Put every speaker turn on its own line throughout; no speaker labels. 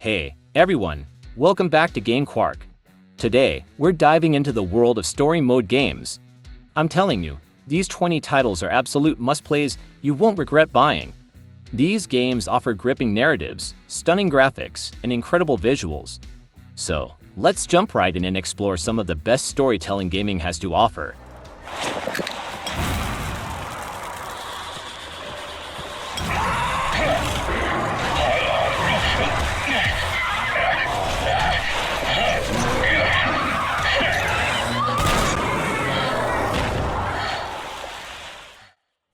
Hey, everyone, welcome back to Game Quark. Today, we're diving into the world of story mode games. I'm telling you, these 20 titles are absolute must-plays you won't regret buying. These games offer gripping narratives, stunning graphics, and incredible visuals. So, let's jump right in and explore some of the best storytelling gaming has to offer.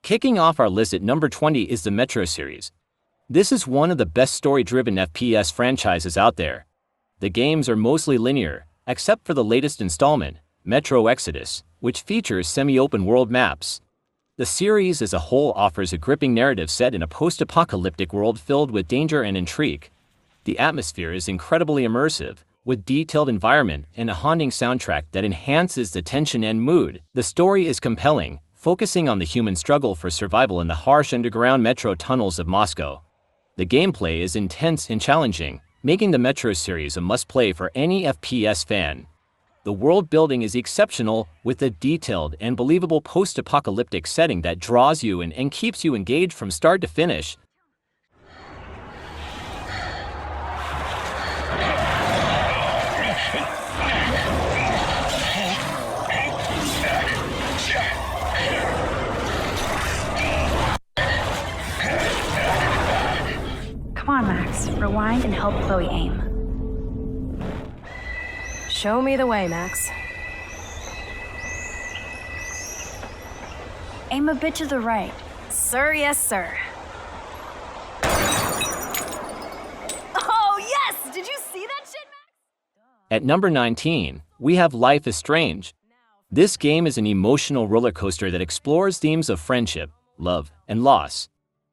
Kicking off our list at number 20 is the Metro series. This is one of the best story-driven FPS franchises out there. The games are mostly linear, except for the latest installment, Metro Exodus, which features semi-open world maps. The series as a whole offers a gripping narrative set in a post-apocalyptic world filled with danger and intrigue. The atmosphere is incredibly immersive, with detailed environment and a haunting soundtrack that enhances the tension and mood. The story is compelling, focusing on the human struggle for survival in the harsh underground metro tunnels of Moscow. The gameplay is intense and challenging, making the Metro series a must-play for any FPS fan. The world building is exceptional, with a detailed and believable post-apocalyptic setting that draws you in and keeps you engaged from start to finish.
Come on, Max. Rewind and help Chloe aim.
Show me the way, Max.
Aim a bit to the right.
Sir, yes, sir. Oh, yes! Did you see that shit, Max?
At number 19, we have Life is Strange. This game is an emotional roller coaster that explores themes of friendship, love, and loss.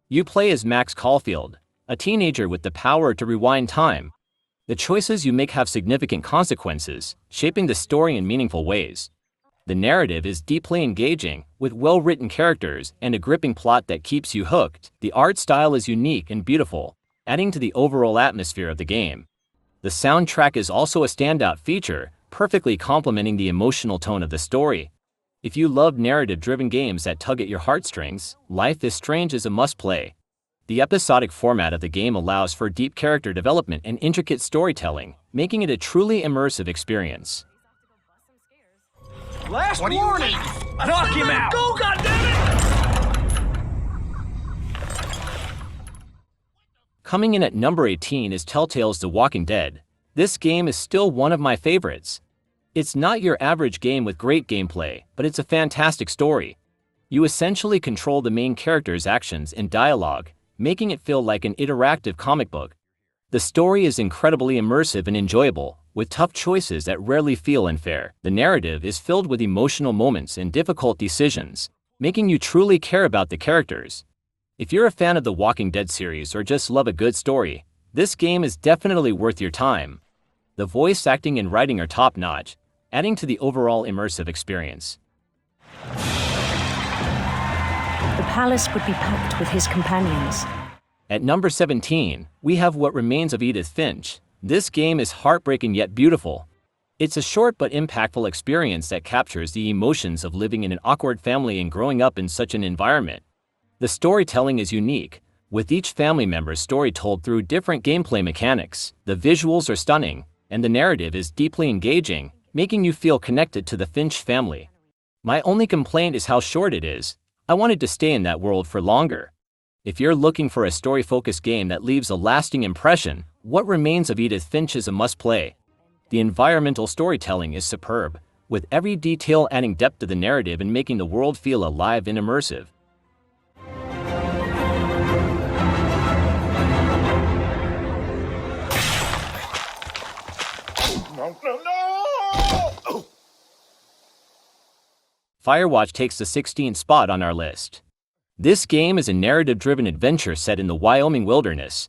You play as Max Caulfield, a teenager with the power to rewind time. The choices you make have significant consequences, shaping the story in meaningful ways. The narrative is deeply engaging, with well-written characters and a gripping plot that keeps you hooked. The art style is unique and beautiful, adding to the overall atmosphere of the game. The soundtrack is also a standout feature, perfectly complementing the emotional tone of the story. If you love narrative-driven games that tug at your heartstrings, Life is Strange is a must-play. The episodic format of the game allows for deep character development and intricate storytelling, making it a truly immersive experience.
Last warning! Knock him out! Go, goddammit!
Coming in at number 18 is Telltale's The Walking Dead. This game is still one of my favorites. It's not your average game with great gameplay, but it's a fantastic story. You essentially control the main character's actions and dialogue, making it feel like an interactive comic book. The story is incredibly immersive and enjoyable, with tough choices that rarely feel unfair. The narrative is filled with emotional moments and difficult decisions, making you truly care about the characters. If you're a fan of the Walking Dead series or just love a good story, this game is definitely worth your time. The voice acting and writing are top-notch, adding to the overall immersive experience.
The palace would be packed with his companions.
At number 17, we have What Remains of Edith Finch. This game is heartbreaking yet beautiful. It's a short but impactful experience that captures the emotions of living in an awkward family and growing up in such an environment. The storytelling is unique, with each family member's story told through different gameplay mechanics. The visuals are stunning, and the narrative is deeply engaging, making you feel connected to the Finch family. My only complaint is how short it is. I wanted to stay in that world for longer. If you're looking for a story-focused game that leaves a lasting impression, What Remains of Edith Finch is a must-play. The environmental storytelling is superb, with every detail adding depth to the narrative and making the world feel alive and immersive.
No!
Firewatch takes the 16th spot on our list. This game is a narrative-driven adventure set in the Wyoming wilderness.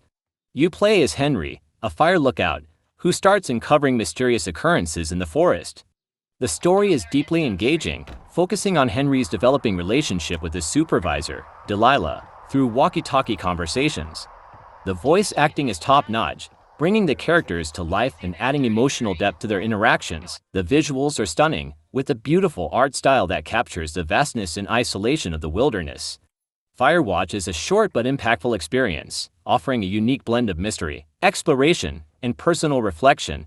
You play as Henry, a fire lookout, who starts uncovering mysterious occurrences in the forest. The story is deeply engaging, focusing on Henry's developing relationship with his supervisor, Delilah, through walkie-talkie conversations. The voice acting is top-notch, bringing the characters to life and adding emotional depth to their interactions. The visuals are stunning, with a beautiful art style that captures the vastness and isolation of the wilderness. Firewatch is a short but impactful experience, offering a unique blend of mystery, exploration, and personal reflection.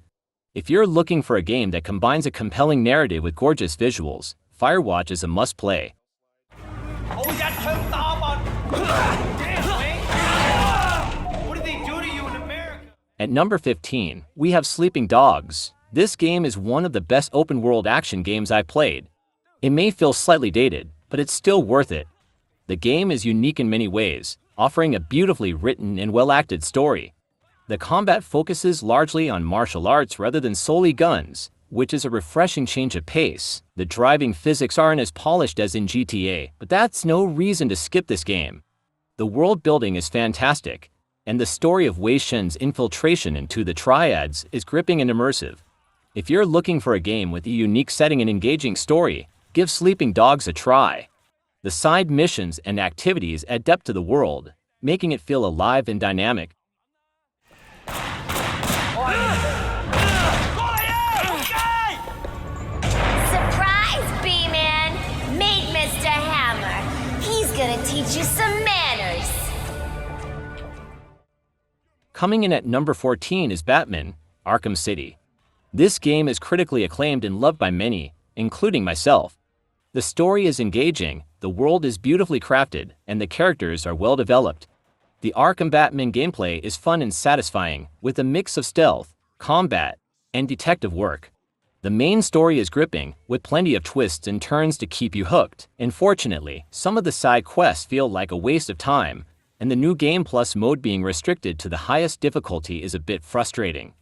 If you're looking for a game that combines a compelling narrative with gorgeous visuals, Firewatch is a must-play.
Oh, we got choked off on. Damn, Wayne. What did they do to you in America?
At number 15, we have Sleeping Dogs. This game is one of the best open-world action games I've played. It may feel slightly dated, but it's still worth it. The game is unique in many ways, offering a beautifully written and well-acted story. The combat focuses largely on martial arts rather than solely guns, which is a refreshing change of pace. The driving physics aren't as polished as in GTA, but that's no reason to skip this game. The world building is fantastic, and the story of Wei Shen's infiltration into the Triads is gripping and immersive. If you're looking for a game with a unique setting and engaging story, give Sleeping Dogs a try. The side missions and activities add depth to the world, making it feel alive and dynamic.
Surprise, B-Man! Meet Mr. Hammer. He's gonna teach you some manners.
Coming in at number 14 is Batman: Arkham City. This game is critically acclaimed and loved by many, including myself. The story is engaging, the world is beautifully crafted, and the characters are well developed. The Arkham Batman gameplay is fun and satisfying, with a mix of stealth, combat, and detective work. The main story is gripping, with plenty of twists and turns to keep you hooked. Unfortunately, some of the side quests feel like a waste of time, and the new Game Plus mode being restricted to the highest difficulty is a bit frustrating.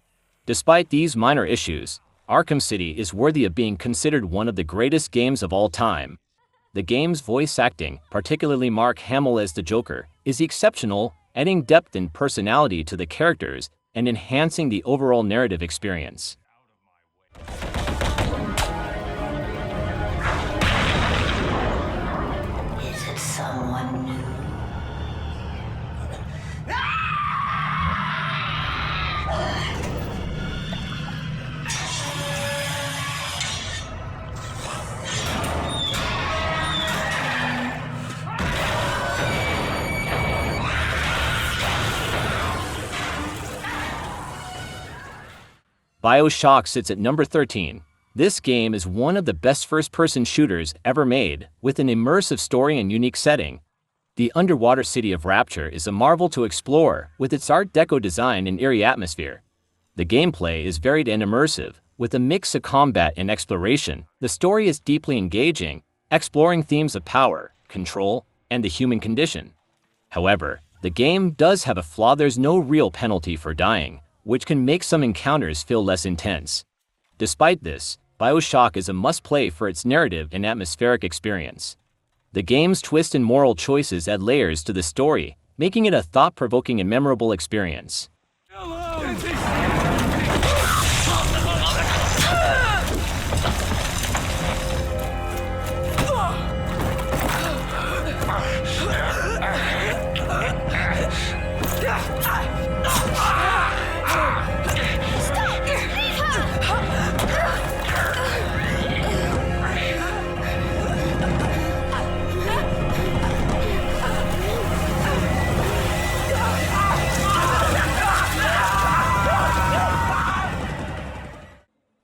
Despite these minor issues, Arkham City is worthy of being considered one of the greatest games of all time. The game's voice acting, particularly Mark Hamill as the Joker, is exceptional, adding depth and personality to the characters and enhancing the overall narrative experience.
Is it someone new?
Bioshock sits at number 13. This game is one of the best first-person shooters ever made, with an immersive story and unique setting. The underwater city of Rapture is a marvel to explore, with its Art Deco design and eerie atmosphere. The gameplay is varied and immersive, with a mix of combat and exploration. The story is deeply engaging, exploring themes of power, control, and the human condition. However, the game does have a flaw: there's no real penalty for dying, which can make some encounters feel less intense. Despite this, Bioshock is a must-play for its narrative and atmospheric experience. The game's twist and moral choices add layers to the story, making it a thought-provoking and memorable experience.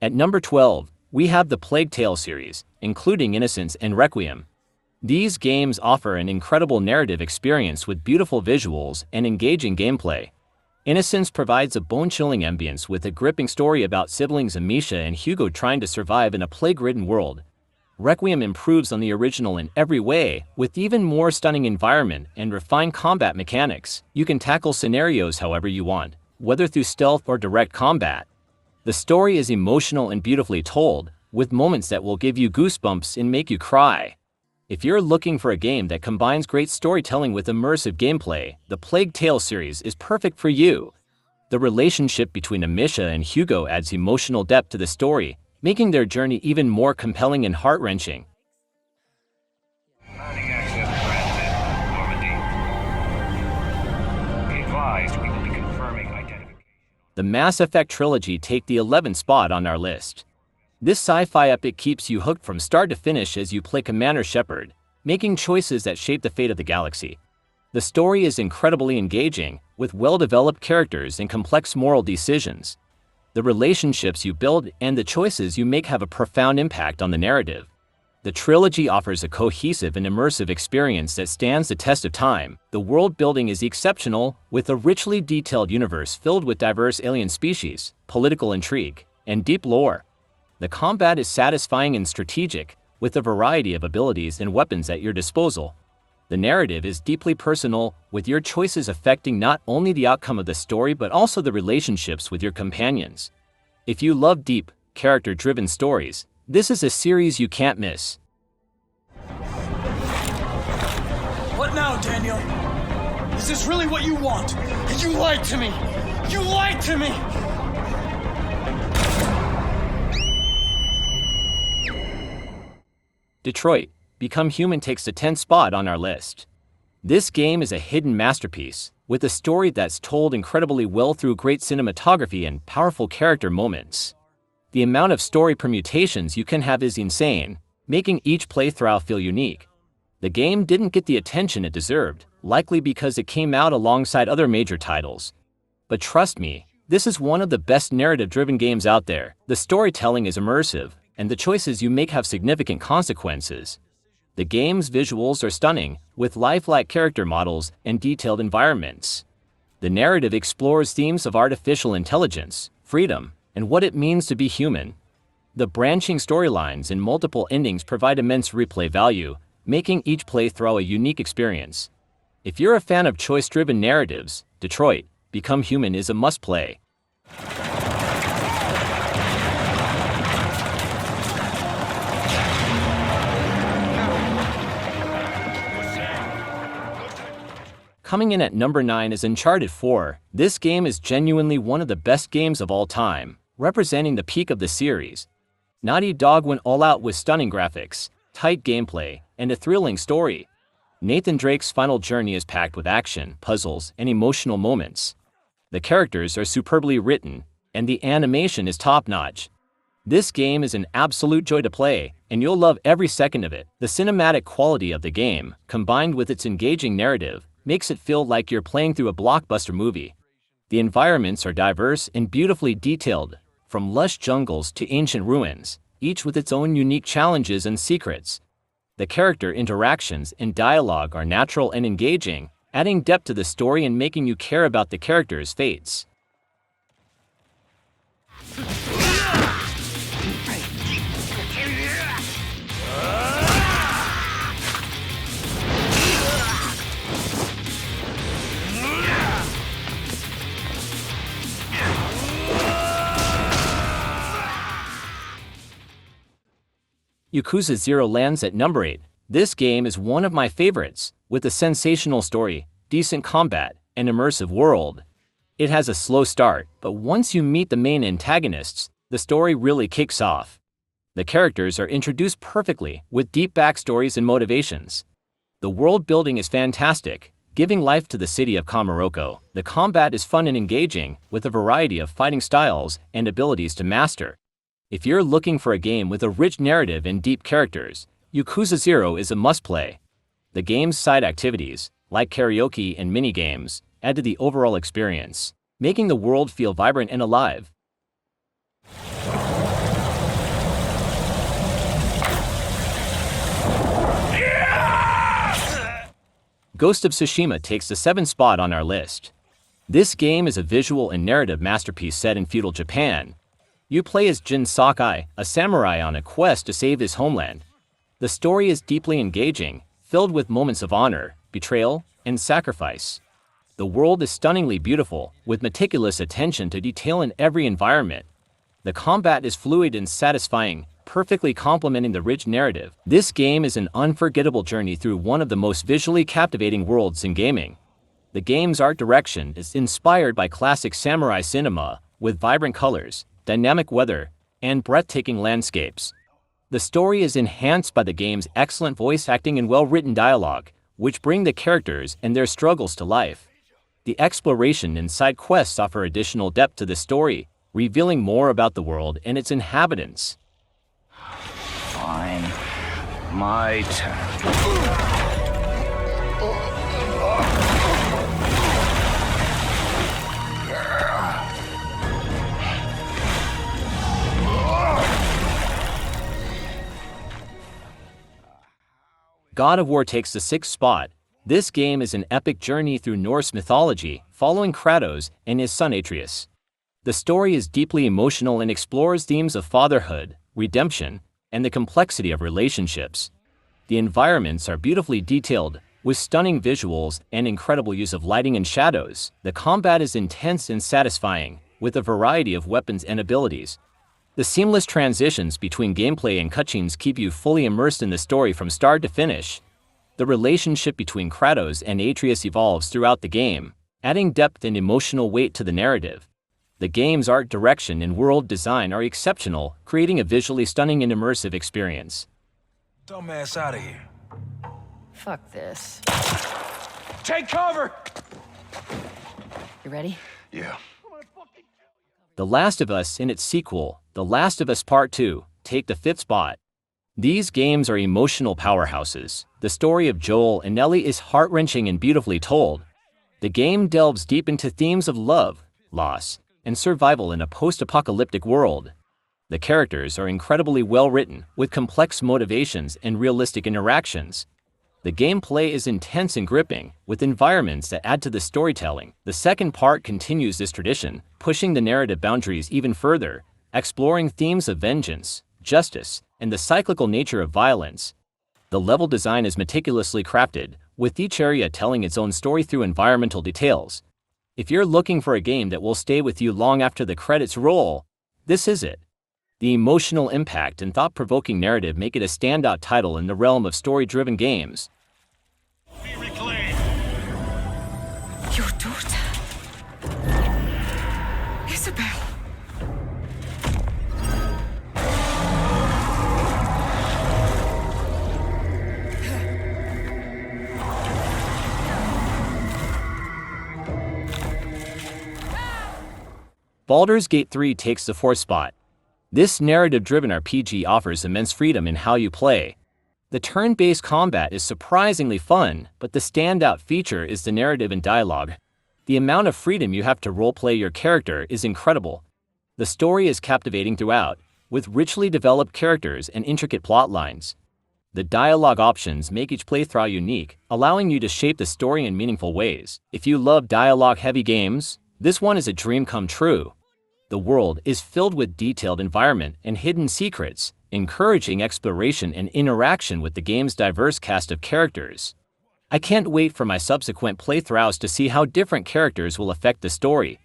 At number 12, we have the Plague Tale series, including Innocence and Requiem. These games offer an incredible narrative experience with beautiful visuals and engaging gameplay. Innocence provides a bone-chilling ambience with a gripping story about siblings Amisha and Hugo trying to survive in a plague-ridden world. Requiem improves on the original in every way, with even more stunning environment and refined combat mechanics. You can tackle scenarios however you want, whether through stealth or direct combat. The story is emotional and beautifully told, with moments that will give you goosebumps and make you cry. If you're looking for a game that combines great storytelling with immersive gameplay, the Plague Tale series is perfect for you. The relationship between Amisha and Hugo adds emotional depth to the story, making their journey even more compelling and heart-wrenching.
Landing access granted. Normandy. Be advised, we will be confirming identification
The Mass Effect trilogy take the 11th spot on our list. This sci-fi epic keeps you hooked from start to finish as you play Commander Shepard, making choices that shape the fate of the galaxy. The story is incredibly engaging, with well-developed characters and complex moral decisions. The relationships you build and the choices you make have a profound impact on the narrative. The trilogy offers a cohesive and immersive experience that stands the test of time. The world building is exceptional, with a richly detailed universe filled with diverse alien species, political intrigue, and deep lore. The combat is satisfying and strategic, with a variety of abilities and weapons at your disposal. The narrative is deeply personal, with your choices affecting not only the outcome of the story but also the relationships with your companions. If you love deep, character-driven stories, this is a series you can't miss.
What now, Daniel? Is this really what you want? You lied to me! You lied to me!
Detroit: Become Human takes the 10th spot on our list. This game is a hidden masterpiece, with a story that's told incredibly well through great cinematography and powerful character moments. The amount of story permutations you can have is insane, making each playthrough feel unique. The game didn't get the attention it deserved, likely because it came out alongside other major titles. But trust me, this is one of the best narrative-driven games out there. The storytelling is immersive, and the choices you make have significant consequences. The game's visuals are stunning, with lifelike character models and detailed environments. The narrative explores themes of artificial intelligence, freedom, and what it means to be human. The branching storylines and multiple endings provide immense replay value, making each playthrough a unique experience. If you're a fan of choice-driven narratives, Detroit: Become Human is a must-play. Coming in at number 9 is Uncharted 4. This game is genuinely one of the best games of all time, representing the peak of the series. Naughty Dog went all out with stunning graphics, tight gameplay, and a thrilling story. Nathan Drake's final journey is packed with action, puzzles, and emotional moments. The characters are superbly written, and the animation is top-notch. This game is an absolute joy to play, and you'll love every second of it. The cinematic quality of the game, combined with its engaging narrative, makes it feel like you're playing through a blockbuster movie. The environments are diverse and beautifully detailed, from lush jungles to ancient ruins, each with its own unique challenges and secrets. The character interactions and dialogue are natural and engaging, adding depth to the story and making you care about the characters' fates. Yakuza 0 lands at number 8. This game is one of my favorites, with a sensational story, decent combat, and immersive world. It has a slow start, but once you meet the main antagonists, the story really kicks off. The characters are introduced perfectly, with deep backstories and motivations. The world building is fantastic, giving life to the city of Kamurocho. The combat is fun and engaging, with a variety of fighting styles and abilities to master. If you're looking for a game with a rich narrative and deep characters, Yakuza 0 is a must-play. The game's side activities, like karaoke and mini-games, add to the overall experience, making the world feel vibrant and alive. Ghost of Tsushima takes the 7th spot on our list. This game is a visual and narrative masterpiece set in feudal Japan. You play as Jin Sakai, a samurai on a quest to save his homeland. The story is deeply engaging, filled with moments of honor, betrayal, and sacrifice. The world is stunningly beautiful, with meticulous attention to detail in every environment. The combat is fluid and satisfying, perfectly complementing the rich narrative. This game is an unforgettable journey through one of the most visually captivating worlds in gaming. The game's art direction is inspired by classic samurai cinema, with vibrant colors, dynamic weather, and breathtaking landscapes. The story is enhanced by the game's excellent voice acting and well-written dialogue, which bring the characters and their struggles to life. The exploration and side quests offer additional depth to the story, revealing more about the world and its inhabitants.
Fine. My turn.
God of War takes the 6th spot. This game is an epic journey through Norse mythology, following Kratos and his son Atreus. The story is deeply emotional and explores themes of fatherhood, redemption, and the complexity of relationships. The environments are beautifully detailed, with stunning visuals and incredible use of lighting and shadows. The combat is intense and satisfying, with a variety of weapons and abilities. The seamless transitions between gameplay and cutscenes keep you fully immersed in the story from start to finish. The relationship between Kratos and Atreus evolves throughout the game, adding depth and emotional weight to the narrative. The game's art direction and world design are exceptional, creating a visually stunning and immersive experience.
Dumbass out of here.
Fuck this.
Take cover!
You ready?
Yeah.
The Last of Us and its sequel, The Last of Us Part 2, take the 5th spot. These games are emotional powerhouses. The story of Joel and Ellie is heart-wrenching and beautifully told. The game delves deep into themes of love, loss, and survival in a post-apocalyptic world. The characters are incredibly well-written, with complex motivations and realistic interactions. The gameplay is intense and gripping, with environments that add to the storytelling. The second part continues this tradition, pushing the narrative boundaries even further, exploring themes of vengeance, justice, and the cyclical nature of violence. The level design is meticulously crafted, with each area telling its own story through environmental details. If you're looking for a game that will stay with you long after the credits roll, this is it. The emotional impact and thought-provoking narrative make it a standout title in the realm of story-driven games.
Be reclaimed.
Your daughter. Isabel.
Baldur's Gate 3 takes the 4th spot. This narrative-driven RPG offers immense freedom in how you play. The turn-based combat is surprisingly fun, but the standout feature is the narrative and dialogue. The amount of freedom you have to roleplay your character is incredible. The story is captivating throughout, with richly developed characters and intricate plot lines. The dialogue options make each playthrough unique, allowing you to shape the story in meaningful ways. If you love dialogue-heavy games, this one is a dream come true. The world is filled with detailed environment and hidden secrets, encouraging exploration and interaction with the game's diverse cast of characters. I can't wait for my subsequent playthroughs to see how different characters will affect the story.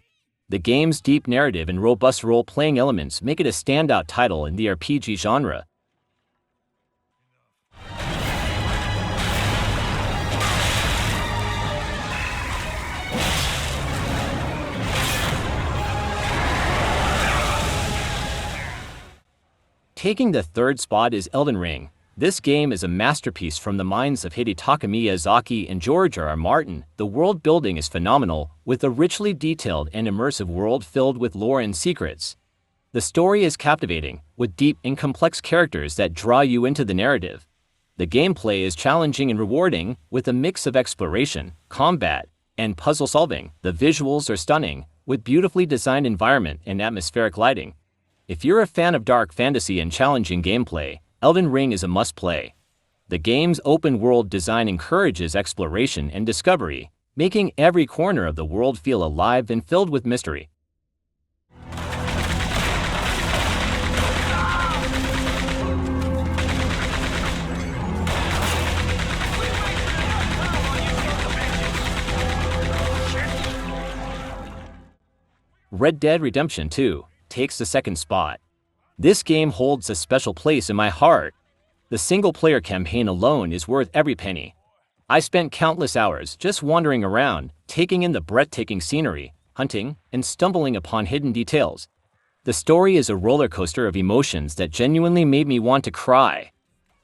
The game's deep narrative and robust role-playing elements make it a standout title in the RPG genre. Taking the 3rd spot is Elden Ring. This game is a masterpiece from the minds of Hidetaka Miyazaki and George R.R. Martin. The world building is phenomenal, with a richly detailed and immersive world filled with lore and secrets. The story is captivating, with deep and complex characters that draw you into the narrative. The gameplay is challenging and rewarding, with a mix of exploration, combat, and puzzle solving. The visuals are stunning, with beautifully designed environment and atmospheric lighting. If you're a fan of dark fantasy and challenging gameplay, Elden Ring is a must-play. The game's open-world design encourages exploration and discovery, making every corner of the world feel alive and filled with mystery. Red Dead Redemption 2 takes the 2nd spot. This game holds a special place in my heart. The single-player campaign alone is worth every penny. I spent countless hours just wandering around, taking in the breathtaking scenery, hunting, and stumbling upon hidden details. The story is a roller coaster of emotions that genuinely made me want to cry.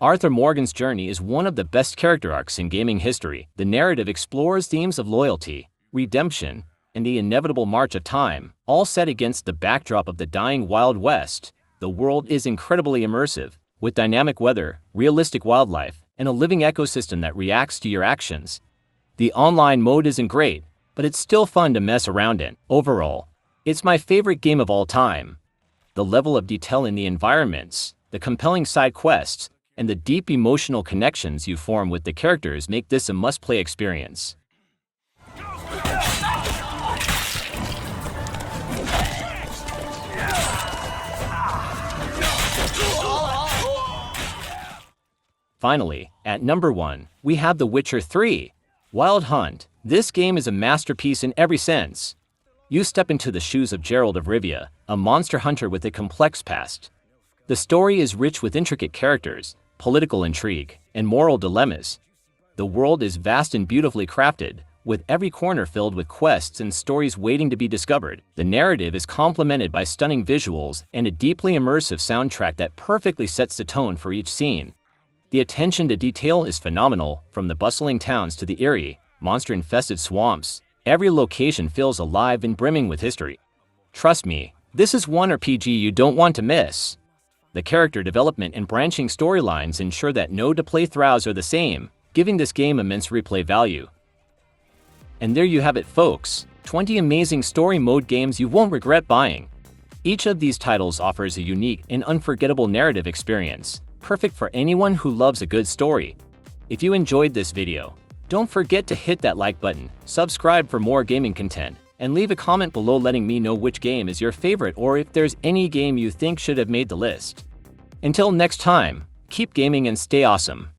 Arthur Morgan's journey is one of the best character arcs in gaming history. The narrative explores themes of loyalty, redemption, and the inevitable march of time, all set against the backdrop of the dying Wild West. The world is incredibly immersive, with dynamic weather, realistic wildlife, and a living ecosystem that reacts to your actions. The online mode isn't great, but it's still fun to mess around in. Overall, it's my favorite game of all time. The level of detail in the environments, the compelling side quests, and the deep emotional connections you form with the characters make this a must-play experience. Finally, at number 1, we have The Witcher 3, Wild Hunt. This game is a masterpiece in every sense. You step into the shoes of Geralt of Rivia, a monster hunter with a complex past. The story is rich with intricate characters, political intrigue, and moral dilemmas. The world is vast and beautifully crafted, with every corner filled with quests and stories waiting to be discovered. The narrative is complemented by stunning visuals and a deeply immersive soundtrack that perfectly sets the tone for each scene. The attention to detail is phenomenal, from the bustling towns to the eerie, monster-infested swamps. Every location feels alive and brimming with history. Trust me, this is one RPG you don't want to miss. The character development and branching storylines ensure that no playthroughs are the same, giving this game immense replay value. And there you have it, folks, 20 amazing story mode games you won't regret buying. Each of these titles offers a unique and unforgettable narrative experience, perfect for anyone who loves a good story. If you enjoyed this video, don't forget to hit that like button, subscribe for more gaming content, and leave a comment below letting me know which game is your favorite or if there's any game you think should have made the list. Until next time, keep gaming and stay awesome.